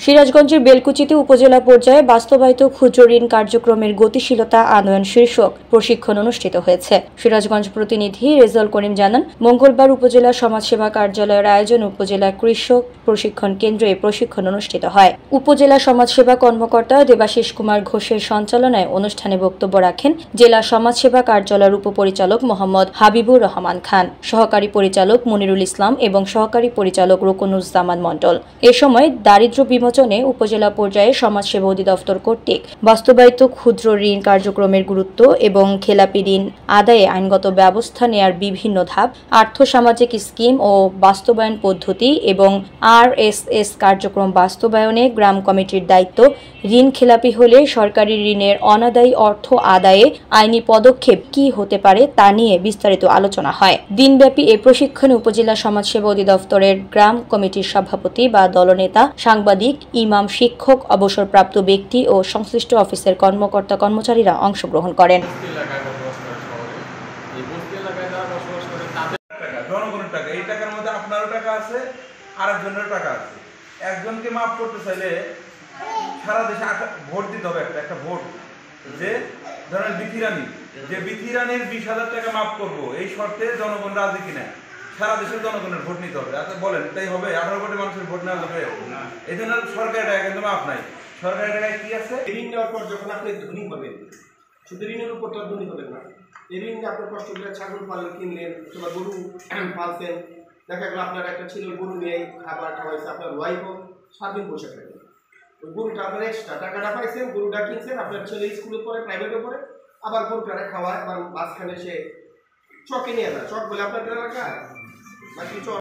সিরাজগঞ্জের বেলকুচিতে উপজেলা পর্যায়ে বাস্তবায়িত ক্ষুদ্র ঋণ কার্যক্রমের গতিশীলতা আনয়ন শীর্ষক প্রশিক্ষণ অনুষ্ঠিত হয়েছে। সিরাজগঞ্জ প্রতিনিধি রেজাউল করিম জানান, মঙ্গলবার উপজেলা সমাজসেবা কার্যালয়ের আয়োজন উপজেলা কৃষক প্রশিক্ষণ কেন্দ্রে প্রশিক্ষণ অনুষ্ঠিত হয়। উপজেলা সমাজসেবা কর্মকর্তা দেবাশিস কুমার ঘোষের সঞ্চালনায় অনুষ্ঠানে বক্তব্য রাখেন জেলা সমাজসেবা কার্যালয়ের উপপরিচালক মোহাম্মদ হাবিবুর রহমান খান, সহকারী পরিচালক মনিরুল ইসলাম এবং সহকারী পরিচালক রুকনুজ্জামান মণ্ডল। এ সময় দারিদ্র্য বিমোচনে উপজেলা পর্যায়ে সমাজসেবা অধিদপ্তর কর্তৃক বাস্তবায়িত ক্ষুদ্র ঋণ কার্যক্রমের গুরুত্ব এবং খেলাপি ঋণ আদায়ে আইনগত ব্যবস্থা নেয়ার বিভিন্ন ধাপ, আর্থসামাজিক স্কিম ও বাস্তবায়ন পদ্ধতি এবং RSS কার্যক্রম বাস্তবায়নে গ্রাম কমিটির দায়িত্ব, ঋণ খেলাপি হলে সরকারি ঋণের অনাদায়ী অর্থ আদায়ে আইনি পদক্ষেপ কী হতে পারে তা নিয়ে বিস্তারিত আলোচনা হয়। দিনব্যাপী এ প্রশিক্ষণে উপজেলা সমাজসেবা অধিদপ্তরের গ্রাম কমিটির সভাপতি বা দলনেতা, সাংবাদিক, ইমাম, শিক্ষক, অবসরপ্রাপ্ত ব্যক্তি ও সংশ্লিষ্ট অফিসের কর্মকর্তা কর্মচারীরা অংশগ্রহণ করেন। জনগণের টাকা, এই টাকার মধ্যে আপনারও টাকা আছে, আরেকজনের টাকা আছে। একজনকে মাফ করতে চাইলে সারা দেশে ভোট দিতে হবে, একটা ভোট, যে ধরেন বিথি রানীর 20,000 টাকা মাফ করবো, এই শর্তে জনগণ রাজি কিনা সারা দেশের জনগণের ভোট নিতে হবে। আচ্ছা বলেন, তাই হবে? 18 কোটি মানুষের ভোট নেওয়া যাবে? এই জন্য সরকারের টাকা কিন্তু মাফ নাই। সরকারের টাকায় কি আছে? ঋণ নেওয়ার পর যখন আপনি ধনী হবেন, শুধু ঋণের উপর তো ধনী হবেন না। এই ঋণ আপনার কষ্ট করে ছাগল পালন কিনলেন অথবা গরু পালছেন, দেখা গেল আপনার একটা ছিল গরু নিয়ে খাবার খাওয়াইছে, আপনার ওয়াইফও স্বাধীন বসে থাকবে। ওই গরুটা আপনার এক্সট্রা টাকাটা পাইছেন, গরুটা কিনছেন, আপনার ছেলে স্কুলে পড়ে, প্রাইভেটে পড়ে, আবার গরুটারে খাওয়ায়, আবার মাঝখানে সে চকে নিয়ে যায়। চক বলে আপনার এলাকায় বাকি চক